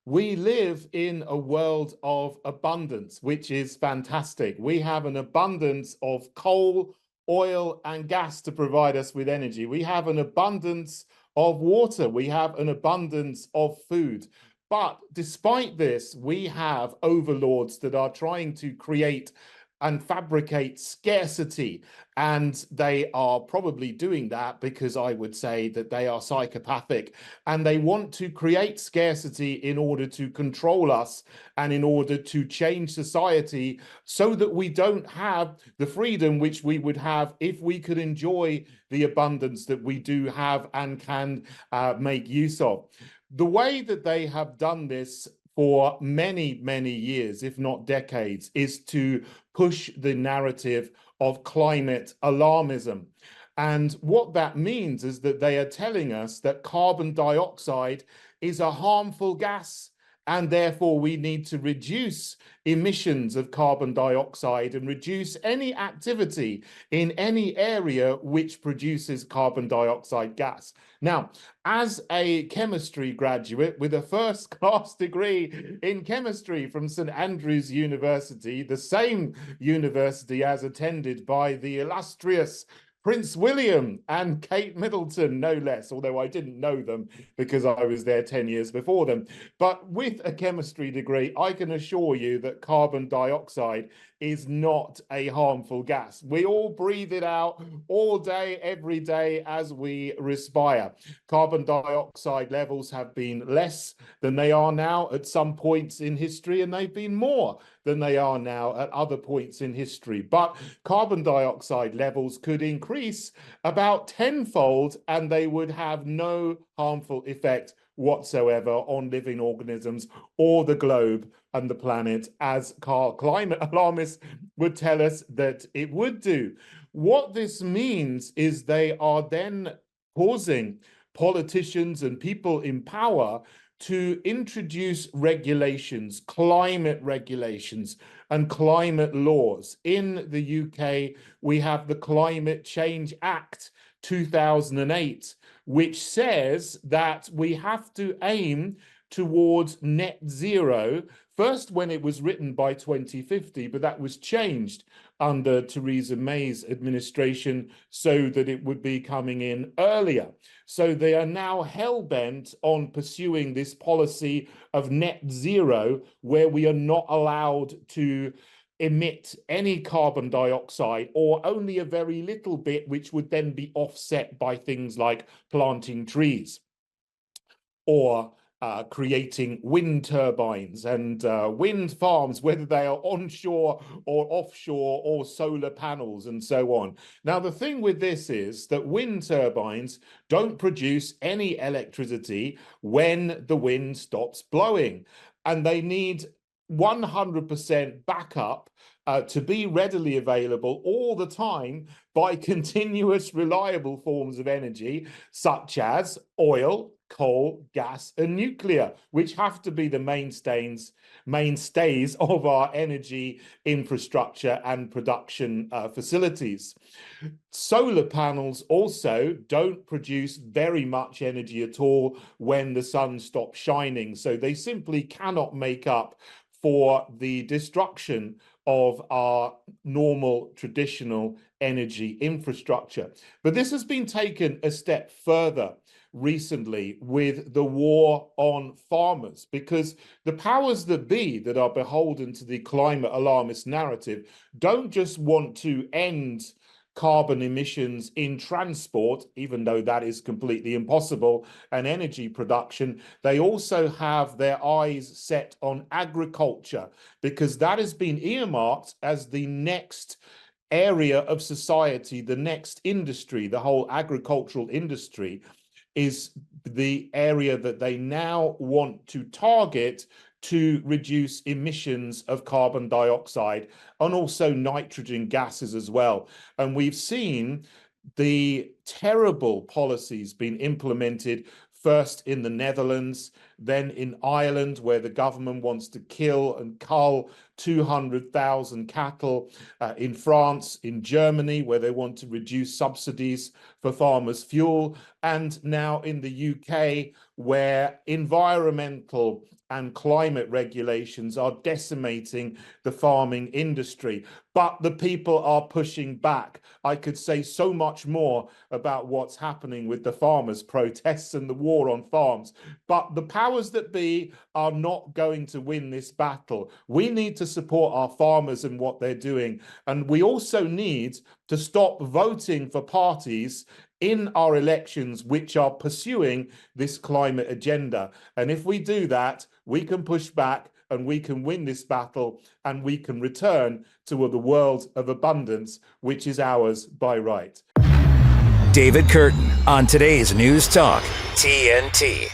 We live in a world of abundance, which is fantastic. We have an abundance of coal, oil, and gas to provide us with energy. We have an abundance of water. We have an abundance of food. But despite this, we have overlords that are trying to create and fabricate scarcity. And they are probably doing that because I would say that they are psychopathic and they want to create scarcity in order to control us and in order to change society so that we don't have the freedom which we would have if we could enjoy the abundance that we do have and can make use of. The way that they have done this for many, many years, if not decades, is to push the narrative of climate alarmism. And what that means is that they are telling us that carbon dioxide is a harmful gas, and therefore we need to reduce emissions of carbon dioxide and reduce any activity in any area which produces carbon dioxide gas. Now, as a chemistry graduate with a first-class degree in chemistry from St Andrews University, the same university as attended by the illustrious Prince William and Kate Middleton, no less, although I didn't know them because I was there 10 years before them. But with a chemistry degree, I can assure you that carbon dioxide is not a harmful gas. We all breathe it out all day, every day as we respire. Carbon dioxide levels have been less than they are now at some points in history, and they've been more than they are now at other points in history. But carbon dioxide levels could increase about tenfold and they would have no harmful effect whatsoever on living organisms or the globe and the planet, as climate alarmists would tell us that it would do. What this means is they are then causing politicians and people in power to introduce regulations, climate regulations and climate laws. In the UK, we have the Climate Change Act 2008, which says that we have to aim towards net zero. First, when it was written by 2050, but that was changed under Theresa May's administration so that it would be coming in earlier. So they are now hell-bent on pursuing this policy of net zero, where we are not allowed to emit any carbon dioxide or only a very little bit, which would then be offset by things like planting trees or creating wind turbines and wind farms, whether they are onshore or offshore or solar panels and so on. Now, the thing with this is that wind turbines don't produce any electricity when the wind stops blowing, and they need 100% backup to be readily available all the time by continuous reliable forms of energy such as oil, coal, gas, and nuclear, which have to be the mainstays of our energy infrastructure and production facilities. Solar panels also don't produce very much energy at all when the sun stops shining, so they simply cannot make up for the destruction of our normal traditional energy infrastructure. But this has been taken a step further recently with the war on farmers, because the powers that be that are beholden to the climate alarmist narrative don't just want to end carbon emissions in transport, even though that is completely impossible, and energy production. They also have their eyes set on agriculture, because that has been earmarked as the next area of society, the next industry. The whole agricultural industry is the area that they now want to target to reduce emissions of carbon dioxide and also nitrogen gases as well. And we've seen the terrible policies being implemented first in the Netherlands, then in Ireland, where the government wants to kill and cull 200,000 cattle, in France, in Germany, where they want to reduce subsidies for farmers' fuel, and now in the UK, where environmental and climate regulations are decimating the farming industry. But the people are pushing back. I could say so much more about what's happening with the farmers' protests and the war on farms. But the powers that be are not going to win this battle. We need to support our farmers and what they're doing. And we also need to stop voting for parties in our elections which are pursuing this climate agenda. And if we do that, we can push back and we can win this battle, and we can return to the world of abundance, which is ours by right. David Curtin on today's News Talk, TNT.